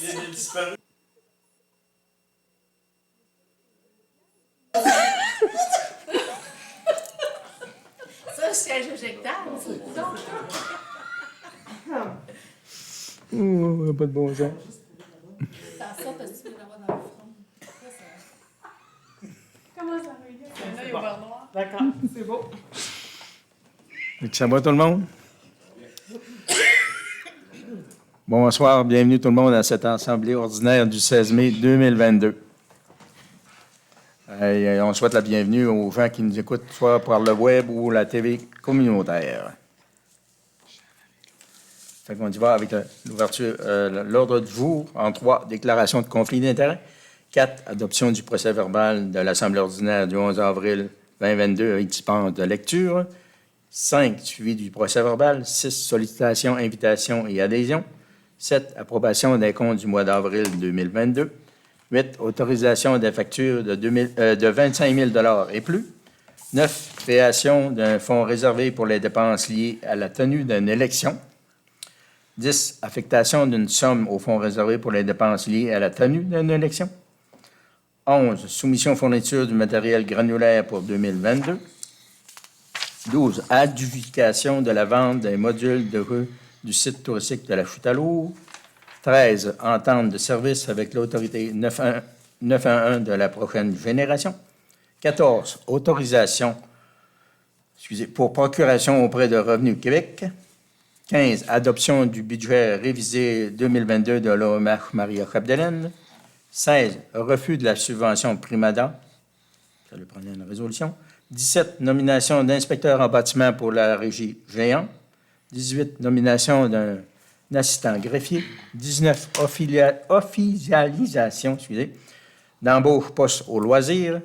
Les disparus. Ça, siège éjectable, c'est donc. Pas de bon sens. Dans ça, parce que tu peux l'avoir dans le front. Comment ça regarde? Là, il est ouvert noir. D'accord, c'est beau. Ça va tout le monde? Bonsoir, bienvenue tout le monde à cette assemblée ordinaire du 16 mai 2022. On souhaite la bienvenue aux gens qui nous écoutent soit par le web ou la TV communautaire. Fait qu'on y va avec l'ouverture, l'ordre du jour en 3, déclaration de conflit d'intérêts. 4, adoption du procès-verbal de l'Assemblée ordinaire du 11 avril 2022 avec dispense de lecture. 5, suivi du procès-verbal. 6, sollicitation, invitation et adhésion. 7, approbation des comptes du mois d'avril 2022. 8, autorisation des factures de 25 000 $ et plus. 9, création d'un fonds réservé pour les dépenses liées à la tenue d'une élection. 10, affectation d'une somme au fonds réservé pour les dépenses liées à la tenue d'une élection. 11, soumission fourniture du matériel granulaire pour 2022. 12, adjudication de la vente des modules de rue du site touristique de la Chute à l'Eau. 13, entente de service avec l'autorité 911 de la prochaine génération. 14, autorisation pour procuration auprès de Revenu Québec. 15, adoption du budget révisé 2022 de l'OMH Maria-Chapdelaine. 16, refus de la subvention Primada. Ça lui prenait une résolution. 17, nomination d'inspecteur en bâtiment pour la régie Géant. 18, nomination d'un assistant greffier. 19, officialisation d'embauche poste au loisir.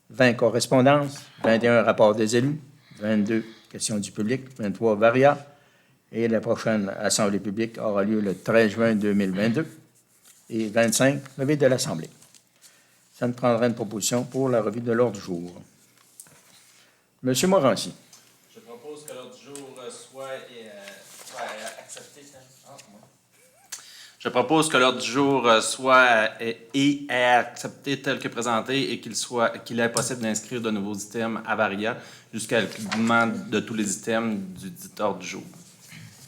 20, correspondance. 21, rapport des élus. 22, questions du public. 23, varia. Et la prochaine assemblée publique aura lieu le 13 juin 2022. Et 25, levée de l'Assemblée. Ça nous prendra une proposition pour la revue de l'ordre du jour. Monsieur Morancy. Je propose que l'ordre du jour soit accepté. Je propose que l'ordre du jour soit accepté tel que présenté et qu'il est possible d'inscrire de nouveaux items à varia jusqu'à l'écoulement de tous les items du dit ordre du jour.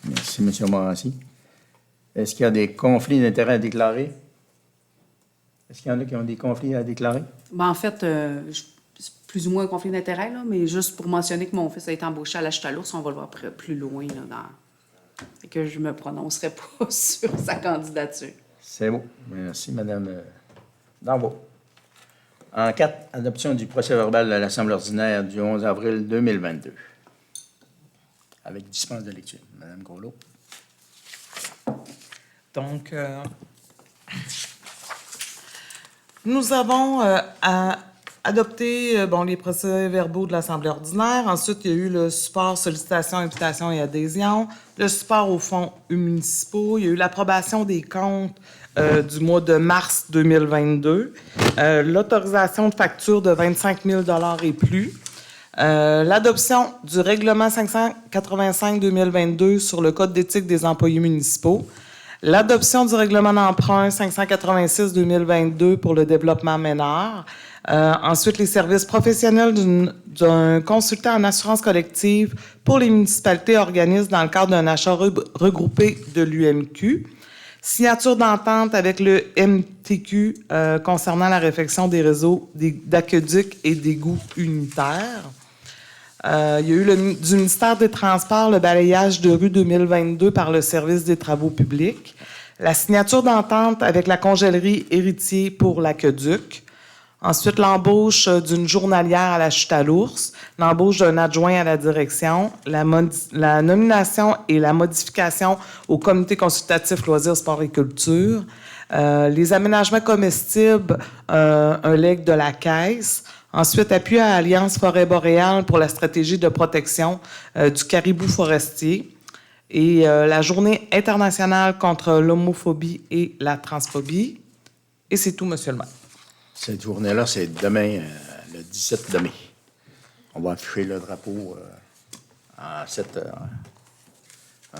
Merci, M. Morancy. Est-ce qu'il y a des conflits d'intérêts à déclarer? Est-ce qu'il y en a qui ont des conflits à déclarer? Ben, en fait, c'est plus ou moins un conflit d'intérêt, là, mais juste pour mentionner que mon fils a été embauché à la Chute à l'Ours, on va le voir plus loin, là, et que je ne me prononcerai pas sur sa candidature. C'est beau. Merci, Mme Danvaux. En 4, adoption du procès-verbal de l'Assemblée ordinaire du 11 avril 2022. Avec dispense de lecture. Mme Groslot. Donc, nous avons adopté les procès-verbaux de l'Assemblée ordinaire. Ensuite, il y a eu le support, sollicitation, invitation et adhésion, le support aux fonds municipaux. Il y a eu l'approbation des comptes du mois de mars 2022, l'autorisation de facture de 25 000 $ et plus, l'adoption du règlement 585-2022 sur le Code d'éthique des employés municipaux, l'adoption du règlement d'emprunt 586-2022 pour le développement mineur. Ensuite, les services professionnels d'un consultant en assurance collective pour les municipalités et organismes dans le cadre d'un achat regroupé de l'UMQ. Signature d'entente avec le MTQ concernant la réfection des réseaux d'aqueducs et d'égouts unitaires. Il y a eu du ministère des Transports le balayage de rue 2022 par le service des travaux publics. La signature d'entente avec la congèlerie Héritier pour l'aqueduc. Ensuite, l'embauche d'une journalière à la Chute à l'Ours, l'embauche d'un adjoint à la direction, la nomination et la modification au comité consultatif loisirs, sport et culture, les aménagements comestibles, un legs de la Caisse. Ensuite, appui à Alliance Forêt Boréale pour la stratégie de protection du caribou forestier. Et la Journée internationale contre l'homophobie et la transphobie. Et c'est tout, Monsieur le maire. Cette journée-là, c'est demain, le 17 mai. On va afficher le drapeau en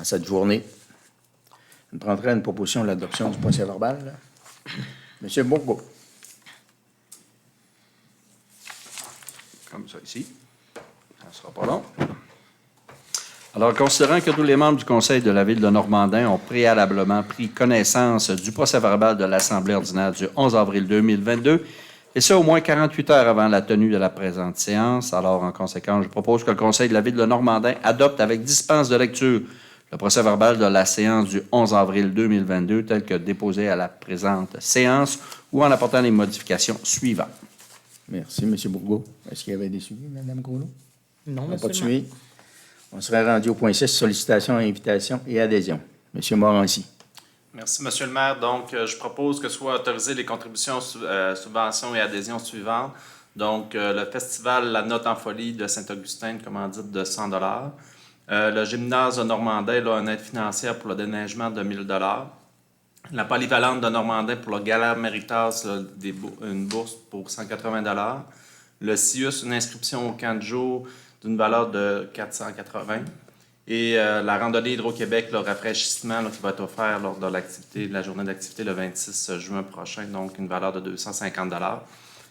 cette journée. Je prendrai une proposition de l'adoption du procès-verbal. Monsieur Bourgault. Comme ça ici. Ça ne sera pas long. Alors, considérant que tous les membres du Conseil de la Ville de Normandin ont préalablement pris connaissance du procès-verbal de l'Assemblée ordinaire du 11 avril 2022, et ce, au moins 48 heures avant la tenue de la présente séance, alors, en conséquence, je propose que le Conseil de la Ville de Normandin adopte avec dispense de lecture le procès-verbal de la séance du 11 avril 2022 tel que déposé à la présente séance ou en apportant les modifications suivantes. Merci, M. Bourgault. Est-ce qu'il y avait des suivis, Mme Groslot? Non, Pas monsieur de le maire. suivi. On serait rendu au point 6, sollicitation, invitation et adhésion. M. Morancy. Merci, Monsieur le maire. Donc, je propose que soient autorisées les contributions, subventions et adhésions suivantes. Donc, le festival La Note en Folie de Saint-Augustin, une commandite de 100 $. Le gymnase de Normandin a une aide financière pour le déneigement de 1 000 $. La polyvalente de Normandin pour le Gala Méritas, une bourse pour 180 $. Le CIUS, une inscription au camp de jour d'une valeur de 480 $. Et la randonnée Hydro-Québec, le rafraîchissement qui va être offert lors de la journée d'activité le 26 juin prochain, donc une valeur de 250 $.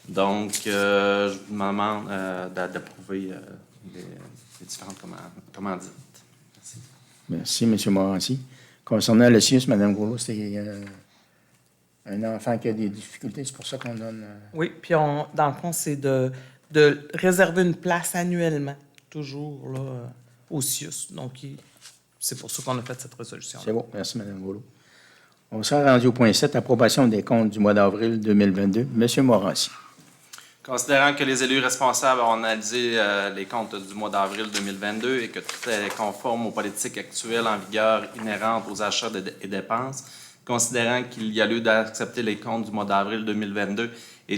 Donc, je vous demande d'approuver les différentes commandites. Merci. Merci, M. Morancy. Concernant le CIUS, Mme Groslot, c'est un enfant qui a des difficultés, c'est pour ça qu'on donne... Oui, puis dans le fond, c'est de réserver une place annuellement, toujours là, au CIUS. Donc, c'est pour ça qu'on a fait cette résolution. C'est bon, merci, Mme Groslot. On s'est rendu au point 7, approbation des comptes du mois d'avril 2022. M. Morancy. Considérant que les élus responsables ont analysé les comptes du mois d'avril 2022 et que tout est conforme aux politiques actuelles en vigueur inhérentes aux achats et dépenses, considérant qu'il y a lieu d'accepter les comptes du mois d'avril 2022 et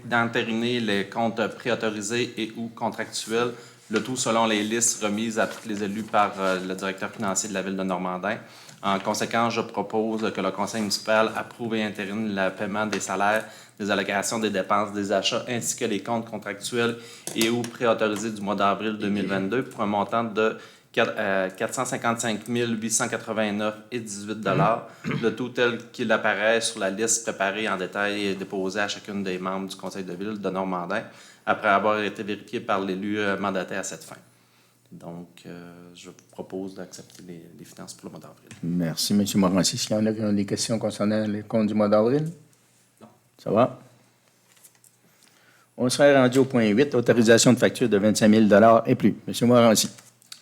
d'entériner les comptes préautorisés et ou contractuels, le tout selon les listes remises à tous les élus par le directeur financier de la Ville de Normandin. En conséquence, je propose que le conseil municipal approuve et entérine le paiement des salaires, des allocations des dépenses, des achats, ainsi que les comptes contractuels et ou préautorisés du mois d'avril 2022 pour un montant de 455 889,18 $, le tout tel qu'il apparaît sur la liste préparée en détail et déposée à chacune des membres du conseil de ville de Normandin, après avoir été vérifié par l'élu mandaté à cette fin. Donc, je vous propose d'accepter les finances pour le mois d'avril. Merci, M. Morancy. Est-ce qu'il y en a qui ont des questions concernant les comptes du mois d'avril? Non. Ça va? On serait rendu au point 8, autorisation de facture de 25 000 $ et plus. M. Morancy.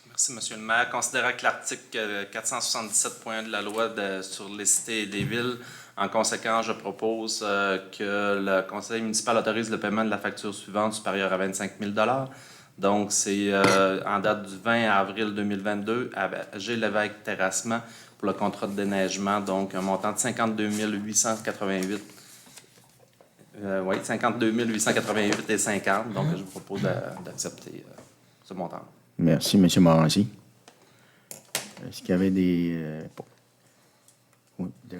Merci, M. le maire. Considérant que l'article 477.1 de la loi sur les cités et des villes, en conséquence, je propose que le conseil municipal autorise le paiement de la facture suivante supérieure à 25 000 $. Donc, c'est en date du 20 avril 2022 à G. Lévesque Terrassement pour le contrat de déneigement, donc un montant de 52 888. 52 888,50. Donc, je vous propose d'accepter ce montant. Merci, M. Morancy. Est-ce qu'il y avait des...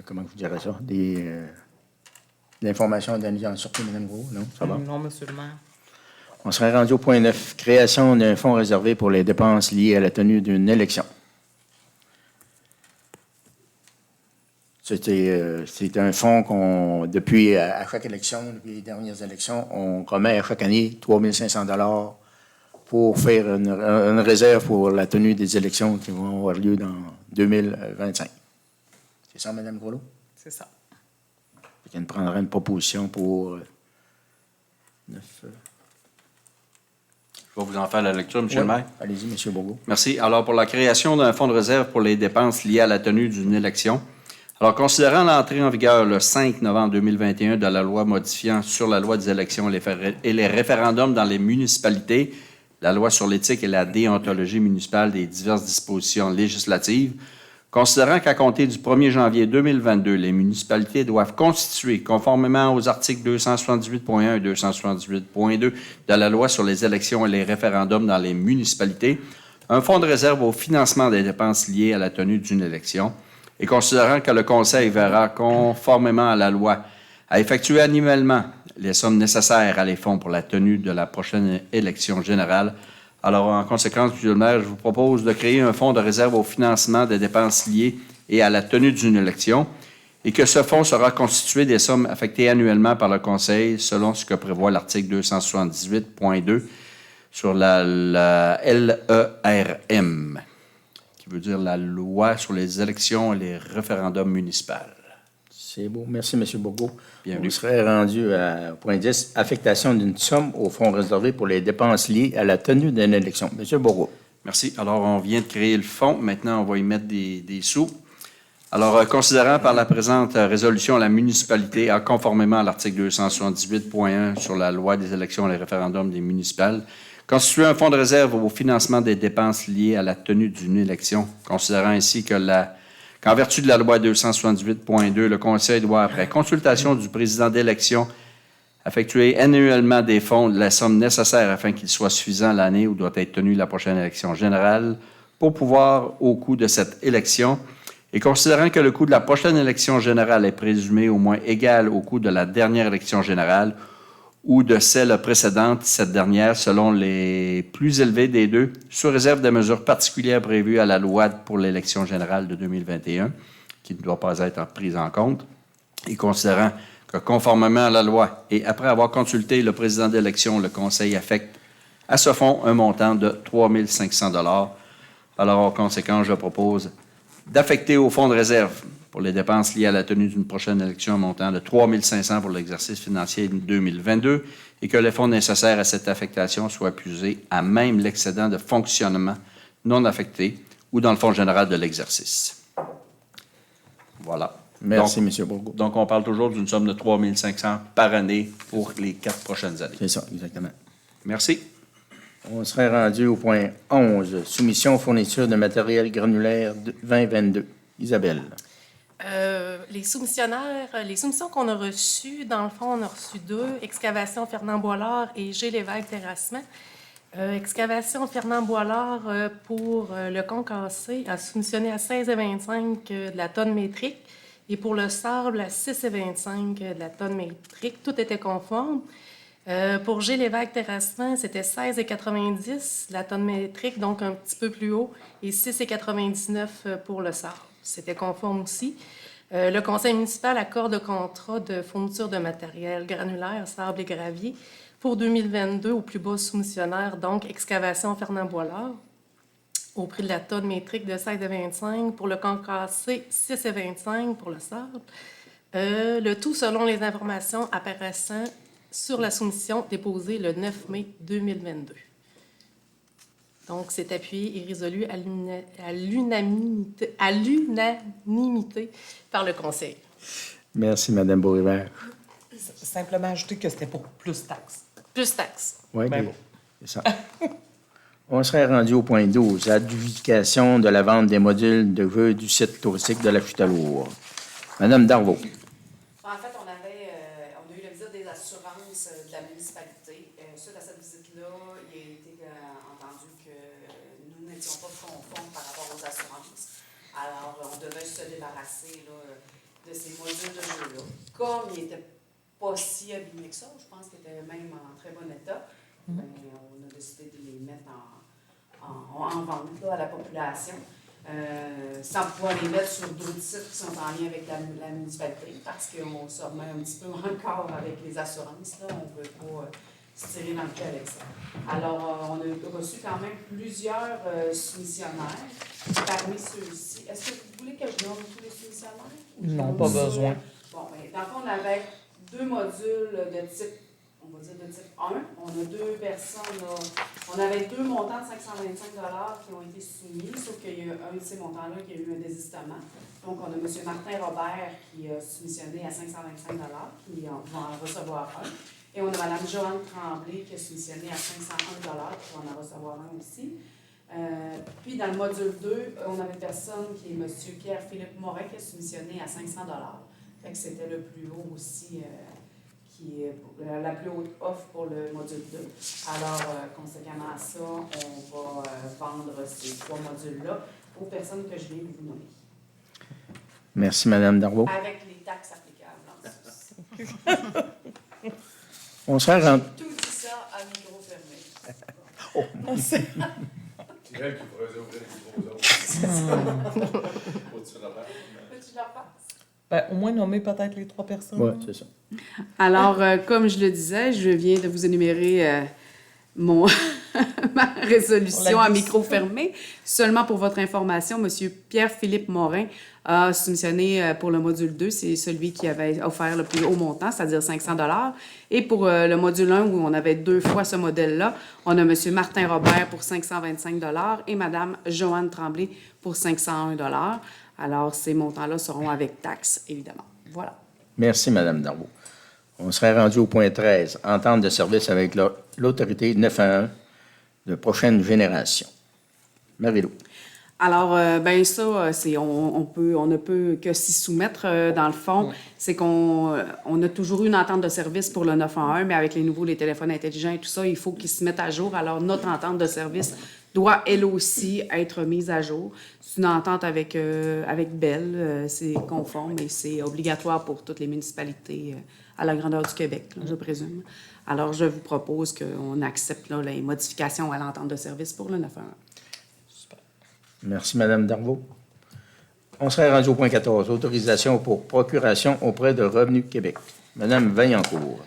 comment je vous dirais ça? Des informations à donner en surtout, Mme Gros? Non? Ça va? Non, monsieur le maire. On serait rendu au point 9, création d'un fonds réservé pour les dépenses liées à la tenue d'une élection. C'est un fonds qu'on, depuis à chaque élection, depuis les dernières élections, on remet à chaque année 3 500 $ pour faire une réserve pour la tenue des élections qui vont avoir lieu dans 2025. C'est ça, Mme Groslot? C'est ça. Elle prendra une proposition pour 9... Je vais vous en faire la lecture, M. le maire. Allez-y, M. Bourgault. Merci. Alors, pour la création d'un fonds de réserve pour les dépenses liées à la tenue d'une élection, alors, considérant l'entrée en vigueur le 5 novembre 2021 de la loi modifiant sur la loi des élections et les référendums dans les municipalités, la loi sur l'éthique et la déontologie municipale des diverses dispositions législatives, considérant qu'à compter du 1er janvier 2022, les municipalités doivent constituer, conformément aux articles 278.1 et 278.2 de la loi sur les élections et les référendums dans les municipalités, un fonds de réserve au financement des dépenses liées à la tenue d'une élection, et considérant que le Conseil verra, conformément à la loi, à effectuer annuellement les sommes nécessaires à les fonds pour la tenue de la prochaine élection générale. Alors, en conséquence, M. le maire, je vous propose de créer un fonds de réserve au financement des dépenses liées et à la tenue d'une élection, et que ce fonds sera constitué des sommes affectées annuellement par le Conseil selon ce que prévoit l'article 278.2 sur la LERM, qui veut dire la loi sur les élections et les référendums municipaux. C'est beau. Merci, M. Bourgault. Bienvenue. On serait rendu à point 10, affectation d'une somme au fonds réservé pour les dépenses liées à la tenue d'une élection. M. Bourgault. Merci. Alors, on vient de créer le fonds. Maintenant, on va y mettre des sous. Alors, considérant par la présente résolution la municipalité a, conformément à l'article 278.1 sur la loi des élections et les référendums des municipales, constitué un fonds de réserve au financement des dépenses liées à la tenue d'une élection, considérant ainsi qu'en vertu de la loi 278.2, le Conseil doit, après consultation du président d'élection, effectuer annuellement des fonds de la somme nécessaire afin qu'il soit suffisant l'année où doit être tenue la prochaine élection générale pour pouvoir, au coût de cette élection, et considérant que le coût de la prochaine élection générale est présumé au moins égal au coût de la dernière élection générale ou de celle précédente, cette dernière selon les plus élevés des deux, sous réserve des mesures particulières prévues à la loi pour l'élection générale de 2021, qui ne doit pas être prise en compte, et considérant que conformément à la loi et après avoir consulté le président d'élection, le Conseil affecte à ce fonds un montant de 3 500 $. Alors, en conséquence, je propose d'affecter au fonds de réserve pour les dépenses liées à la tenue d'une prochaine élection un montant de 3 500 $ pour l'exercice financier 2022 et que les fonds nécessaires à cette affectation soient puisés à même l'excédent de fonctionnement non affecté ou dans le fonds général de l'exercice. Voilà. Merci, M. Bourgault. Donc, on parle toujours d'une somme de 3 500 par année pour les 4 prochaines années. C'est ça, exactement. Merci. On serait rendu au point 11, soumission fourniture de matériel granulaire 2022. Isabelle. Les soumissions qu'on a reçues, dans le fond, on a reçu 2, Excavation Fernand Boilard et G. Lévesque Terrassement. Excavation Fernand Boilard pour le concassé a soumissionné à 16,25 de la tonne métrique et pour le sable à 6,25 de la tonne métrique. Tout était conforme. Pour G. Lévesque Terrassement, c'était 16,90 la tonne métrique, donc un petit peu plus haut, et 6,99 pour le sable. C'était conforme aussi. Le conseil municipal accorde un contrat de fourniture de matériel granulaire, sable et gravier pour 2022 au plus bas soumissionnaire, donc Excavation Fernand Boilard, au prix de la tonne métrique de 16,25 pour le concassé, 6,25 pour le sable. Le tout selon les informations apparaissant sur la soumission déposée le 9 mai 2022. Donc, c'est appuyé et résolu à l'unanimité par le Conseil. Merci, Mme Beaurivert. Simplement ajouter que c'était pour plus taxes. Plus taxes. Oui, Ben bon. c'est ça. On serait rendu au point 12, adjudication de la vente des modules de vœux du site touristique de la Chute-à-Lourdes. Mme Darvaux. En fait, on a eu la visite des assurances de la municipalité. Suite à cette visite-là, il a été entendu que nous n'étions pas conformes par rapport aux assurances. Alors, on devait se débarrasser là, de ces modules de jeu-là. Comme ils n'étaient pas si abîmés que ça, je pense qu'ils étaient même en très bon état, bien, on a décidé de les mettre en vente là, à la population. Sans pouvoir les mettre sur d'autres sites qui sont en lien avec la municipalité, parce qu'on se remet un petit peu encore avec les assurances. Là, on ne peut pas se tirer dans le pied avec ça. Alors, on a reçu quand même plusieurs soumissionnaires. Parmi ceux-ci, est-ce que vous voulez que je nomme tous les soumissionnaires? Non, pas besoin. Bon, bien, dans le fond, on avait 2 modules de type, on va dire de type 1. On a 2 personnes, là, on avait 2 montants de 525 $ qui ont été soumis, sauf qu'il y a un de ces montants-là qui a eu un désistement. Donc, on a M. Martin Robert qui a soumissionné à 525 $, qui va en recevoir un. Et on a Mme Joanne Tremblay qui a soumissionné à 501 $, qui va en recevoir un aussi. Puis, dans le module 2, on avait une personne qui est M. Pierre-Philippe Morin qui a soumissionné à 500 $. Fait que c'était le plus haut aussi, qui est la plus haute offre pour le module 2. Alors, conséquemment à ça, on va vendre ces 3 modules-là aux personnes que je viens de vous nommer. Merci, Mme Darvaux. Avec les taxes applicables. On serait rendu... Tout dit ça à micro fermé. C'est elle qui pourrait ouvrir les micros aux autres. Au-dessus de la table. Ben, au moins nommer peut-être les 3 personnes. Oui, c'est ça. Alors, comme je le disais, je viens de vous énumérer mon ma résolution à micro fermé. Seulement pour votre information, M. Pierre-Philippe Morin a soumissionné pour le module 2, c'est celui qui avait offert le plus haut montant, c'est-à-dire 500 $. Et pour le module 1, où on avait 2 fois ce modèle-là, on a M. Martin Robert pour 525 $ et Mme Joanne Tremblay pour 501 $. Alors, ces montants-là seront avec taxes, évidemment. Voilà. Merci, Mme Darbo. On serait rendu au point 13, entente de service avec l'autorité 911 de prochaine génération. Marie-Lou. Alors, ben ça, on ne peut que s'y soumettre, dans le fond. C'est qu'on a toujours eu une entente de service pour le 911, mais avec les téléphones intelligents et tout ça, il faut qu'ils se mettent à jour. Alors, notre entente de service doit, elle aussi, être mise à jour. C'est une entente avec Bell. C'est conforme et c'est obligatoire pour toutes les municipalités à la grandeur du Québec, là, je présume. Alors, je vous propose qu'on accepte là, les modifications à l'entente de service pour le 911. Merci, Mme Darvaux. On serait rendu au point 14, autorisation pour procuration auprès de Revenu Québec. Mme Vaillancourt.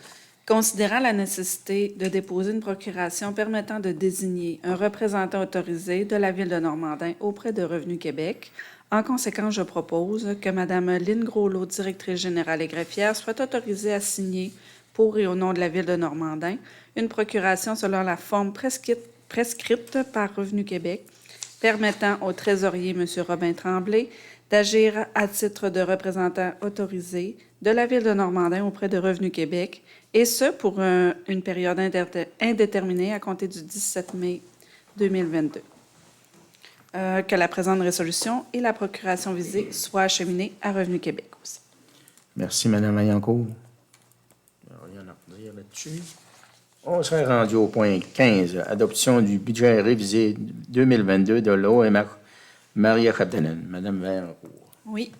Considérant la nécessité de déposer une procuration permettant de désigner un représentant autorisé de la Ville de Normandin auprès de Revenu Québec, en conséquence, je propose que Mme Lynne Groslot, directrice générale et greffière, soit autorisée à signer, pour et au nom de la Ville de Normandin, une procuration selon la forme prescrite par Revenu Québec, permettant au trésorier, M. Robin Tremblay, d'agir à titre de représentant autorisé de la Ville de Normandin auprès de Revenu Québec, et ce, pour une période indéterminée à compter du 17 mai 2022. Que la présente résolution et la procuration visée soient acheminées à Revenu Québec aussi. Merci, Mme Vaillancourt. Il n'y a rien à redire là-dessus. On serait rendu au point 15, adoption du budget révisé 2022 de l'OMR Maria Chapdelaine. Mme Vaillancourt. Oui,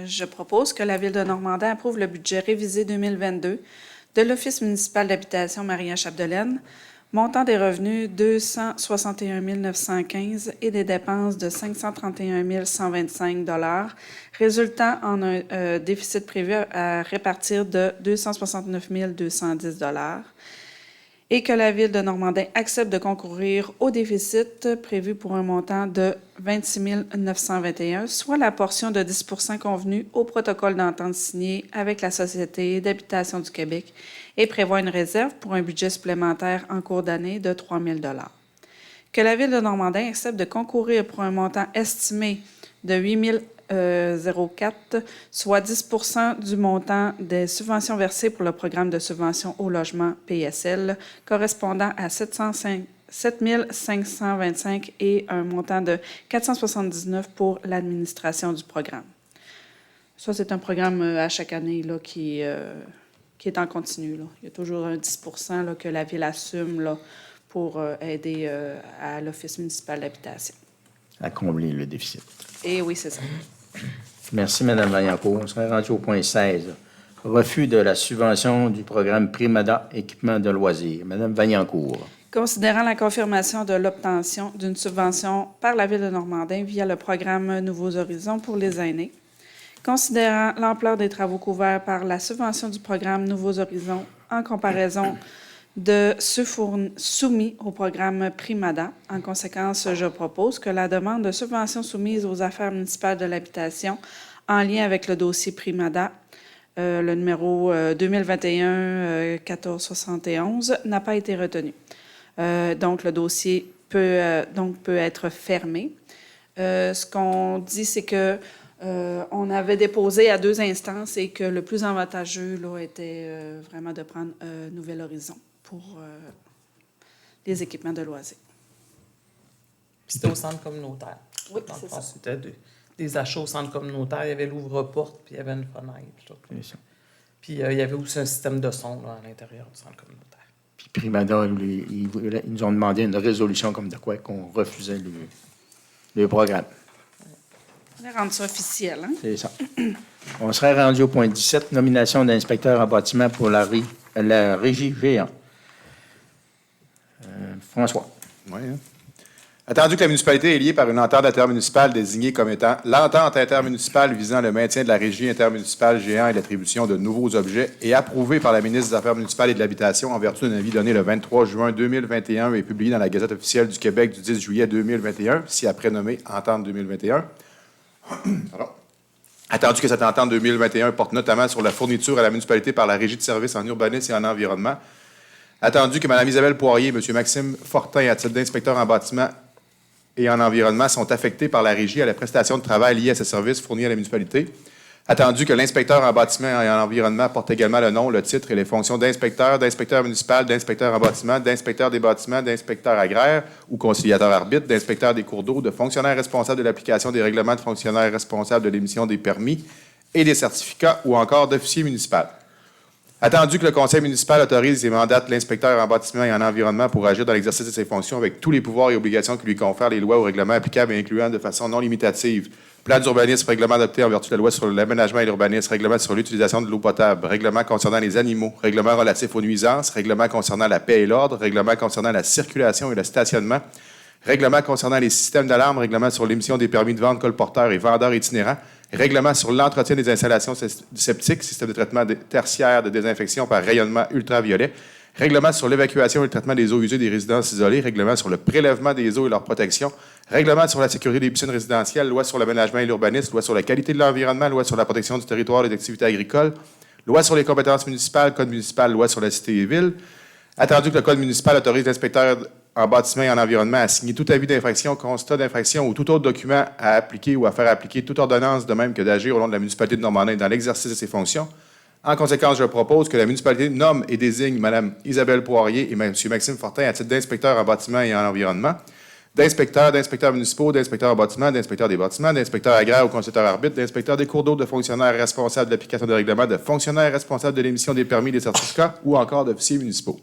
je propose que la Ville de Normandin approuve le budget révisé 2022 de l'Office municipal d'habitation Maria-Chapdelaine, montant des revenus 261 915 et des dépenses de 531 125 $, résultant en un déficit prévu à répartir de 269 210 $, et que la Ville de Normandin accepte de concourir au déficit prévu pour un montant de 26 921, soit la portion de 10 % convenue au protocole d'entente signé avec la Société d'habitation du Québec et prévoit une réserve pour un budget supplémentaire en cours d'année de 3 000 $. Que la Ville de Normandin accepte de concourir pour un montant estimé de 8 004, soit 10 % du montant des subventions versées pour le programme de subvention au logement PSL, correspondant à 7 525 et un montant de 479 pour l'administration du programme. Ça, c'est un programme à chaque année là, qui est en continu. Là. Il y a toujours un 10 % là, que la Ville assume là, pour aider à l'Office municipal d'habitation. À combler le déficit. Et oui, c'est ça. Merci, Mme Vaillancourt. On serait rendu au point 16. Refus de la subvention du programme Primada équipement de loisirs. Mme Vaillancourt. Considérant la confirmation de l'obtention d'une subvention par la Ville de Normandin via le programme Nouveaux Horizons pour les aînés, considérant l'ampleur des travaux couverts par la subvention du programme Nouveaux Horizons en comparaison de ceux soumis au programme Primada. En conséquence, je propose que la demande de subvention soumise aux affaires municipales de l'habitation en lien avec le dossier Primada, le numéro 2021-1471, n'a pas été retenue. Donc, le dossier peut être fermé. Ce qu'on dit, c'est que on avait déposé à 2 instances et que le plus avantageux là, était vraiment de prendre Nouvel Horizon pour les équipements de loisirs. C'était au centre communautaire. Oui, Dans le c'est fond, ça. C'était des achats au centre communautaire. Il y avait l'ouvre-porte, puis il y avait une fenêtre. Tout. C'est ça. Puis il y avait aussi un système de son là, à l'intérieur du centre communautaire. Puis Primada, ils nous ont demandé une résolution comme de quoi qu'on refusait le programme. On va rendre ça officiel. Hein? C'est ça. On serait rendu au point 17, nomination d'inspecteur en bâtiment pour la régie géant. François. Oui. Attendu que la municipalité est liée par une entente intermunicipale désignée comme étant l'entente intermunicipale visant le maintien de la régie intermunicipale géant et l'attribution de nouveaux objets et approuvée par la ministre des Affaires municipales et de l'Habitation en vertu d'un avis donné le 23 juin 2021 et publié dans la Gazette officielle du Québec du 10 juillet 2021, ci-après nommée Entente 2021. Pardon. Attendu que cette entente 2021 porte notamment sur la fourniture à la municipalité par la Régie de services en urbanisme et en environnement. Attendu que Mme Isabelle Poirier et M. Maxime Fortin, à titre d'inspecteur en bâtiment et en environnement, sont affectés par la Régie à la prestation de travail liée à ces services fournis à la municipalité. Attendu que l'inspecteur en bâtiment et en environnement porte également le nom, le titre et les fonctions d'inspecteur, d'inspecteur municipal, d'inspecteur en bâtiment, d'inspecteur des bâtiments, d'inspecteur agraire ou conciliateur arbitre, d'inspecteur des cours d'eau, de fonctionnaire responsable de l'application des règlements, de fonctionnaire responsable de l'émission des permis et des certificats ou encore d'officier municipal. Attendu que le conseil municipal autorise et mandate l'inspecteur en bâtiment et en environnement pour agir dans l'exercice de ses fonctions avec tous les pouvoirs et obligations qui lui confèrent les lois ou règlements applicables et incluant de façon non limitative plan d'urbanisme, règlement adopté en vertu de la loi sur l'aménagement et l'urbanisme, règlement sur l'utilisation de l'eau potable, règlement concernant les animaux, règlement relatif aux nuisances, règlement concernant la paix et l'ordre, règlement concernant la circulation et le stationnement, règlement concernant les systèmes d'alarme, règlement sur l'émission des permis de vente colporteurs et vendeurs itinérants, règlement sur l'entretien des installations septiques, système de traitement tertiaire de désinfection par rayonnement ultraviolet, règlement sur l'évacuation et le traitement des eaux usées des résidences isolées, règlement sur le prélèvement des eaux et leur protection, règlement sur la sécurité des piscines résidentielles, loi sur l'aménagement et l'urbanisme, loi sur la qualité de l'environnement, loi sur la protection du territoire et des activités agricoles, loi sur les compétences municipales, code municipal, loi sur la cité et ville. Attendu que le code municipal autorise l'inspecteur en bâtiment et en environnement à signer tout avis d'infraction, constat d'infraction ou tout autre document à appliquer ou à faire appliquer toute ordonnance, de même que d'agir au nom de la municipalité de Normandin dans l'exercice de ses fonctions. En conséquence, je propose que la municipalité nomme et désigne Mme Isabelle Poirier et M. Maxime Fortin à titre d'inspecteur en bâtiment et en environnement, d'inspecteurs municipaux, d'inspecteurs en bâtiment, d'inspecteurs des bâtiments, d'inspecteurs agraires ou conciliateurs arbitres, d'inspecteurs des cours d'eau, de fonctionnaires responsables de l'application des règlements, de fonctionnaires responsables de l'émission des permis et des certificats ou encore d'officiers municipaux.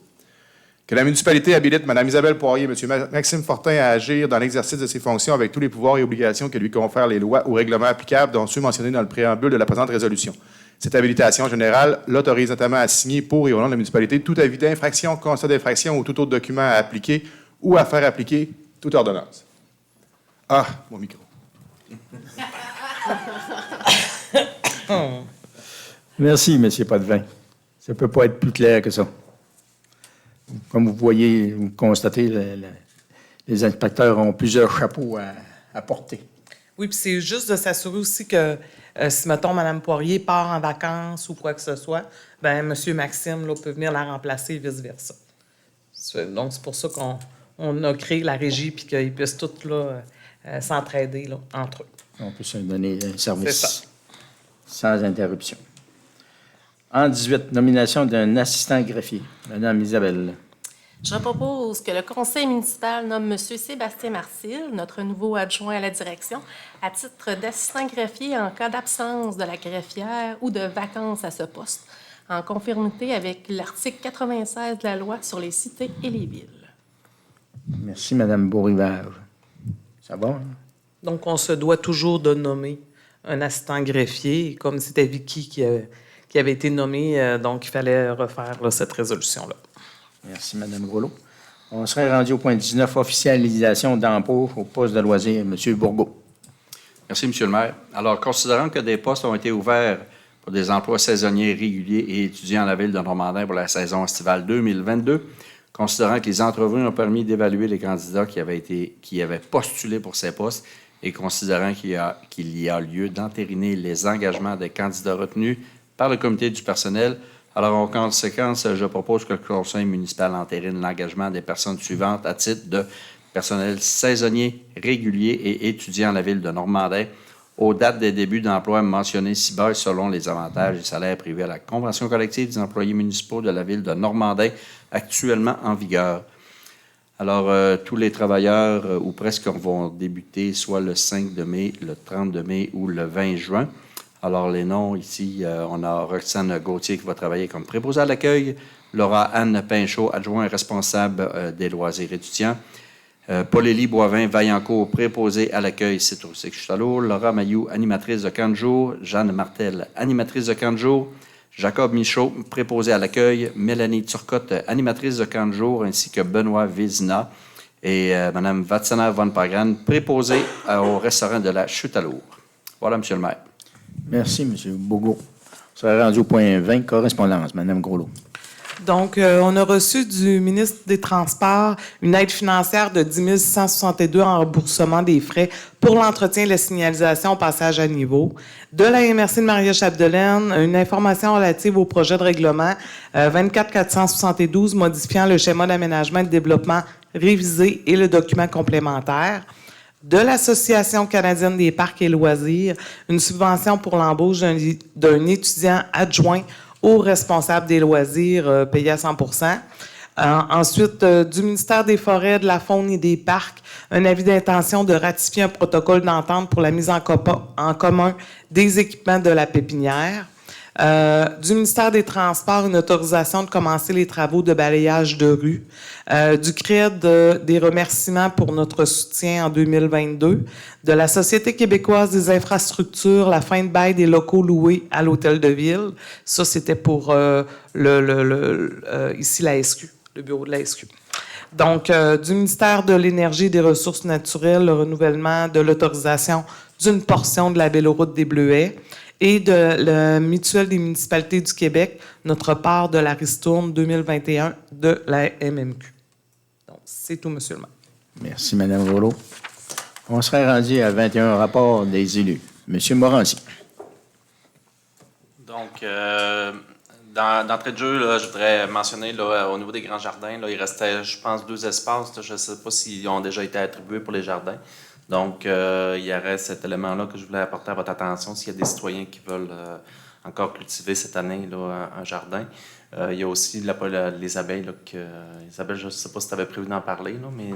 Que la municipalité habilite Mme Isabelle Poirier et M. Maxime Fortin à agir dans l'exercice de ses fonctions avec tous les pouvoirs et obligations que lui confèrent les lois ou règlements applicables dont ceux mentionnés dans le préambule de la présente résolution. Cette habilitation générale l'autorise notamment à signer pour et au nom de la municipalité tout avis d'infraction, constat d'infraction ou tout autre document à appliquer ou à faire appliquer toute ordonnance. Ah, mon micro. Merci, M. Potvin. Ça ne peut pas être plus clair que ça. Comme vous voyez, vous constatez, les inspecteurs ont plusieurs chapeaux à porter. Oui, puis c'est juste de s'assurer aussi que si, mettons, Mme Poirier part en vacances ou quoi que ce soit, bien, M. Maxime là, peut venir la remplacer et vice-versa. Donc, c'est pour ça qu'on a créé la régie puis qu'ils puissent tous là, s'entraider là, entre eux. On peut se donner un service C'est ça. sans interruption. En 18, nomination d'un assistant greffier. Mme Isabelle. Je propose que le conseil municipal nomme M. Sébastien Marcil, notre nouveau adjoint à la direction, à titre d'assistant greffier en cas d'absence de la greffière ou de vacances à ce poste, en conformité avec l'article 96 de la loi sur les cités et les villes. Merci, Mme Beaurivage. Ça va? Hein? Donc, on se doit toujours de nommer un assistant greffier, comme c'était Vicky qui avait été nommé, donc il fallait refaire là, cette résolution-là. Merci, Mme Groslot. On serait rendu au point 19, officialisation d'embauche au poste de loisir. M. Bourgault. Merci, M. le maire. Alors, considérant que des postes ont été ouverts pour des emplois saisonniers réguliers et étudiants à la ville de Normandin pour la saison estivale 2022, considérant que les entrevues ont permis d'évaluer les candidats qui avaient postulé pour ces postes et considérant qu'il y a lieu d'entériner les engagements des candidats retenus par le comité du personnel, alors en conséquence, je propose que le conseil municipal entérine l'engagement des personnes suivantes à titre de personnel saisonnier, régulier et étudiant à la ville de Normandin aux dates des débuts d'emploi mentionnées ci-bas selon les avantages et salaires privés à la convention collective des employés municipaux de la ville de Normandin actuellement en vigueur. Alors, tous les travailleurs, ou presque, vont débuter soit le 5 de mai, le 30 de mai ou le 20 juin. Alors, les noms, ici, on a Roxane Gauthier qui va travailler comme préposée à l'accueil, Laura Anne Pinchot, adjoint responsable des loisirs étudiants, Paul-Élie Boivin-Vaillancourt, préposée à l'accueil, site touristique Chutalo, Laura Mayou, animatrice de camp de jour, Jeanne Martel, animatrice de camp de jour, Jacob Michaud, préposé à l'accueil, Mélanie Turcotte, animatrice de camp de jour, ainsi que Benoît Vézina, et Mme Vatsana von Pagran, préposée au restaurant de la Chute à l'Our. Voilà, M. le maire. Merci, M. Bourgault. On serait rendu au point 20, correspondance. Mme Groslot. Donc, on a reçu du ministre des Transports une aide financière de 10 662 en remboursement des frais pour l'entretien et la signalisation au passage à niveau. De la MRC de Maria-Chapdelaine, une information relative au projet de règlement 24 472 modifiant le schéma d'aménagement et de développement révisé et le document complémentaire. De l'Association canadienne des parcs et loisirs, une subvention pour l'embauche d'un étudiant adjoint au responsable des loisirs payé à 100 Ensuite, du ministère des Forêts, de la Faune et des Parcs, un avis d'intention de ratifier un protocole d'entente pour la mise en commun des équipements de la pépinière. Du ministère des Transports, une autorisation de commencer les travaux de balayage de rue. Du CRED, des remerciements pour notre soutien en 2022. De la Société québécoise des infrastructures, la fin de bail des locaux loués à l'Hôtel de Ville. Ça, c'était pour ici la SQ, le bureau de la SQ. Donc, du ministère de l'Énergie et des Ressources naturelles, le renouvellement de l'autorisation d'une portion de la véloroute des Bleuets. Et de la Mutuelle des municipalités du Québec, notre part de la ristourne 2021 de la MMQ. Donc, c'est tout, M. le maire. Merci, Mme Groslot. On serait rendu à 21, rapport des élus. M. Morancy. Donc, d'entrée de jeu, là, je voudrais mentionner là, au niveau des grands jardins, là, il restait, je pense, 2 espaces. Là, je ne sais pas s'ils ont déjà été attribués pour les jardins. Donc, il y aurait cet élément-là que je voulais apporter à votre attention. S'il y a des citoyens qui veulent encore cultiver cette année là, un jardin. Il y a aussi les abeilles. Là, les abeilles, je ne sais pas si tu avais prévu d'en parler, là, mais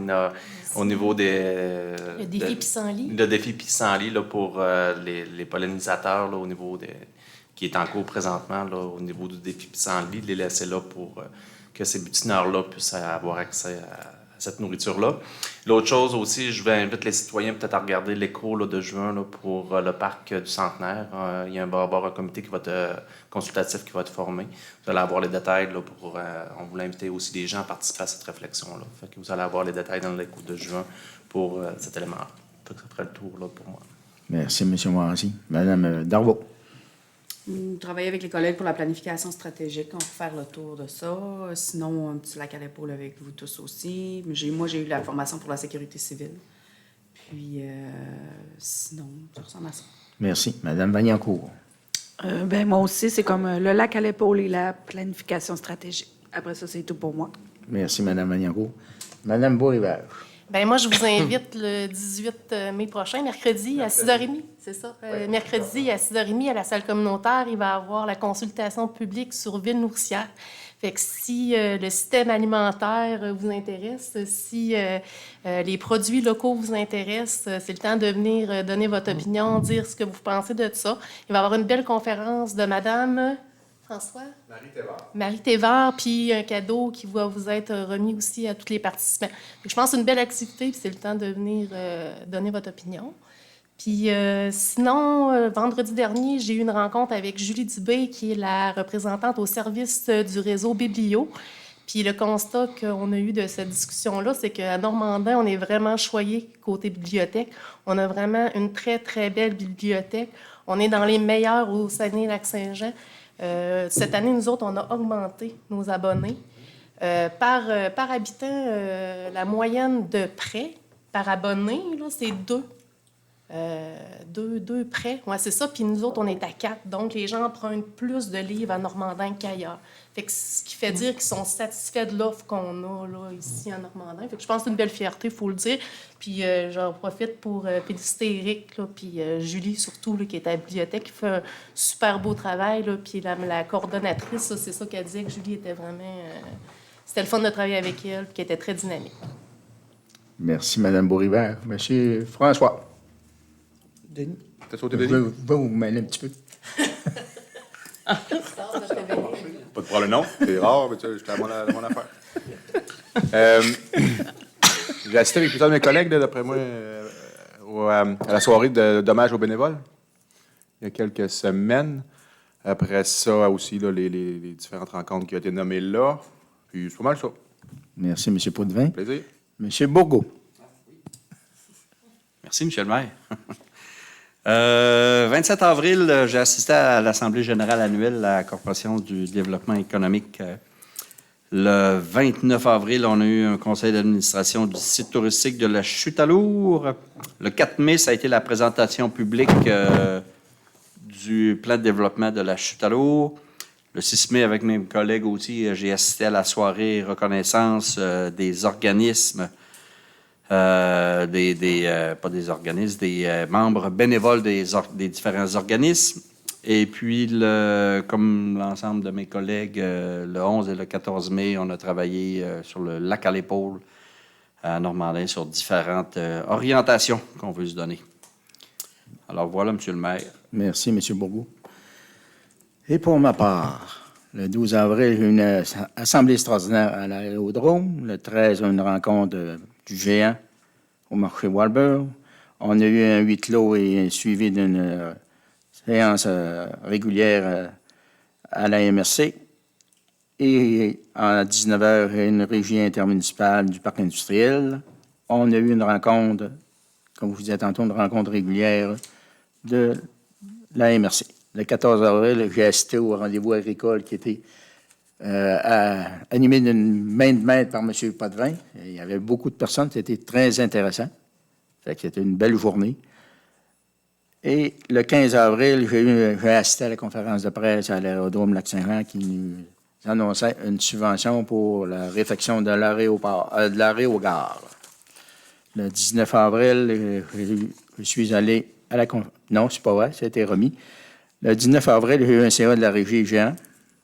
au niveau des... Le défi pissenlit. Le défi pissenlit là, pour les pollinisateurs là, au niveau qui est en cours présentement là, au niveau du défi pissenlit, les laisser là pour que ces butineurs-là puissent avoir accès à cette nourriture-là. L'autre chose aussi, je vais inviter les citoyens peut-être à regarder l'écho de juin là, pour le parc du Centenaire. Il y a un comité qui va être consultatif qui va être formé. Vous allez avoir les détails là, on voulait inviter aussi les gens à participer à cette réflexion-là. Fait que vous allez avoir les détails dans l'écho de juin pour cet élément-là. Ça ferait le tour là, pour moi. Merci, M. Morancy. Mme Darvaux. Travailler avec les collègues pour la planification stratégique. On va faire le tour de ça. Sinon, un petit lac à l'épaule avec vous tous aussi. Moi, j'ai eu la formation pour la sécurité civile. Puis, sinon, ça ressemble à ça. Merci. Mme Vaillancourt. Moi aussi, c'est comme le lac à l'épaule et la planification stratégique. Après ça, c'est tout pour moi. Merci, Mme Vaillancourt. Mme Beaurivage. Moi, je vous invite le 18 mai prochain, mercredi, à 6h30. C'est ça. Mercredi, à 6h30, à la salle communautaire, il va y avoir la consultation publique sur Ville nourricière. Fait que si le système alimentaire vous intéresse, si les produits locaux vous intéressent, c'est le temps de venir donner votre opinion, dire ce que vous pensez de ça. Il va y avoir une belle conférence de Madame... François? Marie Thévard, puis un cadeau qui va vous être remis aussi à tous les participants. Donc, je pense que c'est une belle activité, puis c'est le temps de venir donner votre opinion. Puis sinon, vendredi dernier, j'ai eu une rencontre avec Julie Dubé, qui est la représentante au service du réseau Biblio. Puis le constat qu'on a eu de cette discussion-là, c'est qu'à Normandin, on est vraiment choyé côté bibliothèque. On a vraiment une très, très belle bibliothèque. On est dans les meilleurs au Saguenay-Lac-Saint-Jean. Cette année, nous autres, on a augmenté nos abonnés. Par habitant, la moyenne de prêts par abonné, là, c'est 2. 2 prêts. Ouais, c'est ça. Puis nous autres, on est à 4. Donc, les gens empruntent plus de livres à Normandin qu'ailleurs. Fait que ce qui fait dire qu'ils sont satisfaits de l'offre qu'on a là, ici à Normandin. Fait que je pense que c'est une belle fierté, il faut le dire. Puis j'en profite pour féliciter Eric, là, puis Julie surtout, là, qui est à la bibliothèque, qui fait un super beau travail. Là, puis la coordonnatrice, là, c'est ça qu'elle disait, que Julie était vraiment... c'était le fun de travailler avec elle, puis qu'elle était très dynamique. Merci, Mme Beaurivage. Monsieur François. Denis. T'as sauté, Vous Denis? pouvez vous mêler un petit peu. Pas de problème, non. C'est rare, mais tu sais, j'étais à mon affaire. J'ai assisté avec plusieurs de mes collègues, là, d'après moi, à la soirée d'hommage aux bénévoles, il y a quelques semaines. Après ça, aussi, là, les différentes rencontres qui ont été nommées là. Puis c'est pas mal ça. Merci, M. Potvin. Plaisir. M. Bourgault. Merci, M. le maire. 27 avril, j'ai assisté à l'Assemblée générale annuelle de la Corporation du développement économique. Le 29 avril, on a eu un conseil d'administration du site touristique de la Chute à Lourdes. Le 4 mai, ça a été la présentation publique du plan de développement de la Chute à Lourdes. Le 6 mai, avec mes collègues aussi, j'ai assisté à la soirée reconnaissance des organismes, pas des organismes, des membres bénévoles des différents organismes. Et puis, comme l'ensemble de mes collègues, le 11 et le 14 mai, on a travaillé sur le lac à l'épaule à Normandin sur différentes orientations qu'on veut se donner. Alors voilà, M. le maire. Merci, M. Bourgault. Et pour ma part, le 12 avril, j'ai eu une assemblée extraordinaire à l'aérodrome. Le 13, une rencontre du géant au marché Walbert. On a eu un huis clos et un suivi d'une séance régulière à la MRC. Et à 19h, une régie intermunicipale du parc industriel. On a eu une rencontre, comme je vous disais tantôt, une rencontre régulière de la MRC. Le 14 avril, j'ai assisté au rendez-vous agricole qui était animé d'une main de maître par M. Potvin. Il y avait beaucoup de personnes, c'était très intéressant. C'était une belle journée. Et le 15 avril, j'ai assisté à la conférence de presse à l'aérodrome Lac-Saint-Jean qui nous annonçait une subvention pour la réfection de l'arrêt au gare. Le 19 avril, je suis allé à la conférence. Non, c'est pas vrai, ça a été remis. Le 19 avril, j'ai eu un CA de la Régie Géant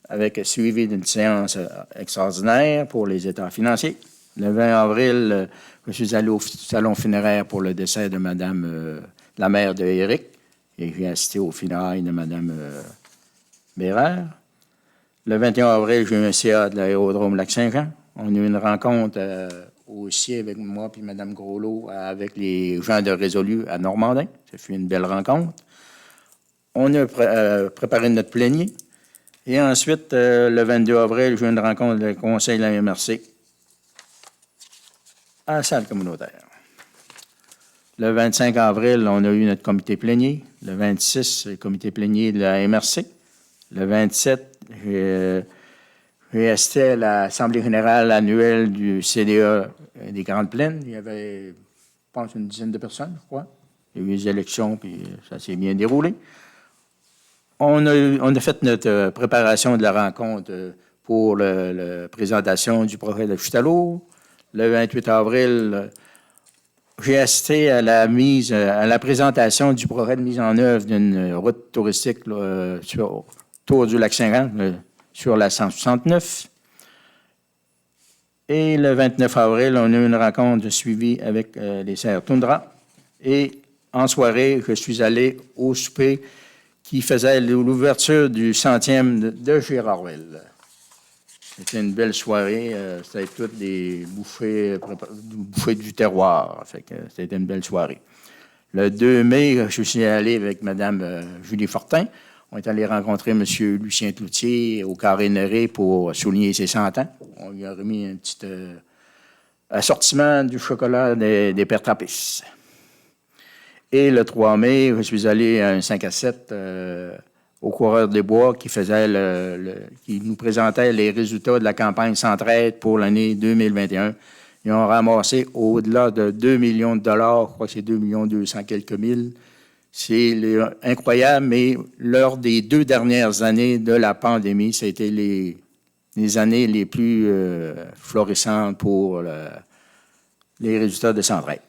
avec suivi d'une séance extraordinaire pour les états financiers. Le 20 avril, je suis allé au salon funéraire pour le décès de Mme la mère de Éric et j'ai assisté aux funérailles de Mme Bérard. Le 21 avril, j'ai eu un CA de l'aérodrome Lac-Saint-Jean. On a eu une rencontre aussi avec moi et Mme Groslot avec les gens de Résolu à Normandin. Ça fut une belle rencontre. On a préparé notre plénier. Et ensuite, le 22 avril, j'ai eu une rencontre du conseil de la MRC à la salle communautaire. Le 25 avril, on a eu notre comité plénier. Le 26, le comité plénier de la MRC. Le 27, j'ai assisté à l'Assemblée générale annuelle du CDA des Grandes Plaines. Il y avait, je pense, une dizaine de personnes, je crois. Il y a eu les élections, puis ça s'est bien déroulé. On a fait notre préparation de la rencontre pour la présentation du projet de Chute à Lourdes. Le 28 avril, j'ai assisté à la présentation du projet de mise en œuvre d'une route touristique autour du Lac-Saint-Jean, sur la 169. Et le 29 avril, on a eu une rencontre de suivi avec les serres Toundra. Et en soirée, je suis allé au souper qui faisait l'ouverture du 100e de Gérardville. C'était une belle soirée. C'était toutes des bouffées du terroir. C'était une belle soirée. Le 2 mai, je suis allé avec Mme Julie Fortin. On est allé rencontrer M. Lucien Cloutier au Carré Néré pour souligner ses 100 ans. On lui a remis un petit assortiment du chocolat des Pères Trappist. Et le 3 mai, je suis allé à un 5 à 7 au Coureur des Bois qui nous présentait les résultats de la campagne Centraide pour l'année 2021. Ils ont ramassé au-delà de 2 millions de dollars, je crois que c'est 2 200 quelques mille. C'est incroyable, mais lors des 2 dernières années de la pandémie, c'était les années les plus florissantes pour les résultats de Centraide.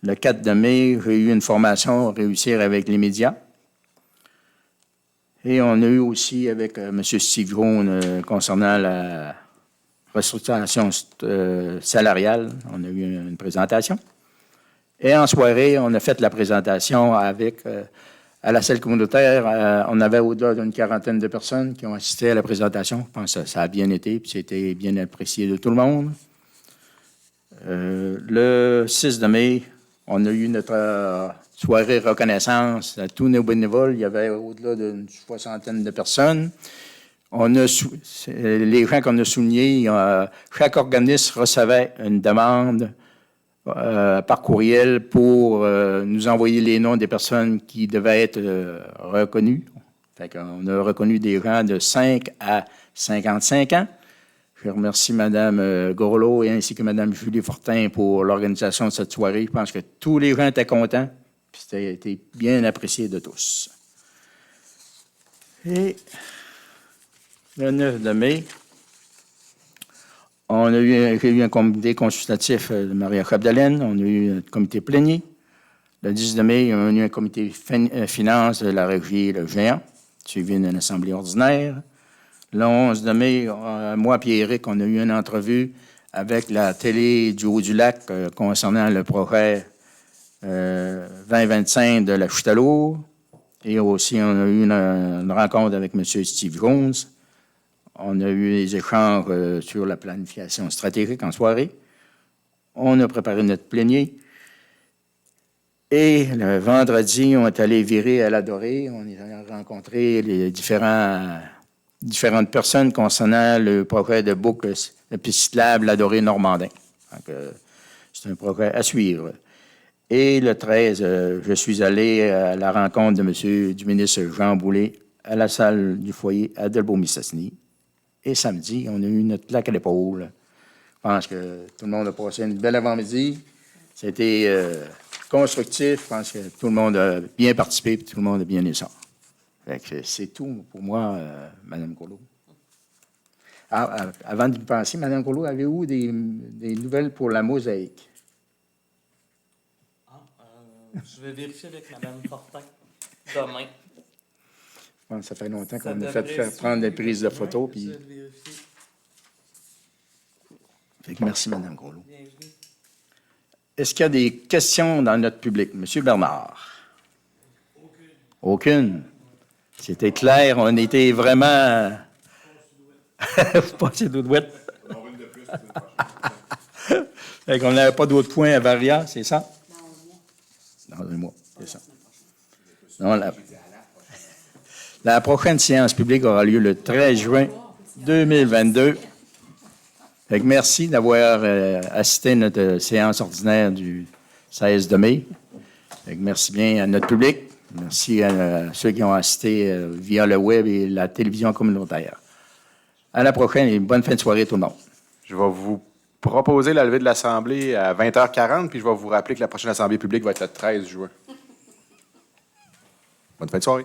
Le 4 mai, j'ai eu une formation Réussir avec les médias. Et on a eu aussi avec M. Steve Groen concernant la restructuration salariale, on a eu une présentation. Et en soirée, on a fait la présentation à la salle communautaire. On avait au-delà d'une 40aine de personnes qui ont assisté à la présentation. Je pense que ça a bien été, puis c'était bien apprécié de tout le monde. Le 6 mai, on a eu notre soirée reconnaissance à tous nos bénévoles. Il y avait au-delà d'une 60aine de personnes. les gens qu'on a soulignés, chaque organisme recevait une demande par courriel pour nous envoyer les noms des personnes qui devaient être reconnues. Fait qu'on a reconnu des gens de 5 à 55 ans. Je remercie Mme Gorlot et ainsi que Mme Julie Fortin pour l'organisation de cette soirée. Je pense que tous les gens étaient contents, puis ça a été bien apprécié de tous. Et le 9 de mai, j'ai eu un comité consultatif de Maria Chapdelaine, on a eu un comité plénier. Le 10 de mai, on a eu un comité finance de la régie Le Géant, suivi d'une assemblée ordinaire. Le 11 de mai, moi et Éric, on a eu une entrevue avec la télé du Haut-du-Lac concernant le projet 2025 de la Chute à l'eau. Et aussi, on a eu une rencontre avec M. Steve Jones. On a eu des échanges sur la planification stratégique en soirée. On a préparé notre plénier. Et le vendredi, on est allé virer à l'Adoré. On a rencontré les différentes personnes concernant le projet de boucle de piste cyclable l'Adoré Normandin. Donc, c'est un projet à suivre. Et le 13, je suis allé à la rencontre du ministre Jean Boulet à la salle du foyer à Delbo-Mistassini. Et samedi, on a eu notre claque à l'épaule. Je pense que tout le monde a passé une belle avant-midi. C'était constructif. Je pense que tout le monde a bien participé et tout le monde a bien aimé ça. C'est tout pour moi, Mme Gourlot. Avant de penser, Mme Gourlot, avez-vous des nouvelles pour la mosaïque? Je vais vérifier avec Mme Fortin demain. Je pense que ça fait longtemps qu'on a fait faire prendre des prises de photos. Puis... Merci, Mme Gourlot. Est-ce qu'il y a des questions dans notre public? Monsieur Bernard? Aucune. C'était clair, on était vraiment... Pas assez d'oudouette. Fait qu'on n'avait pas d'autres points à Varia, c'est ça? Dans un mois, c'est ça. Non, la prochaine séance publique aura lieu le 13 juin 2022. Fait que merci d'avoir assisté à notre séance ordinaire du 16 de mai. Fait que merci bien à notre public. Merci à ceux qui ont assisté via le web et la télévision communautaire. À la prochaine et bonne fin de soirée tout le monde. Je vais vous proposer la levée de l'Assemblée à 20h40, puis je vais vous rappeler que la prochaine Assemblée publique va être le 13 juin. Bonne fin de soirée.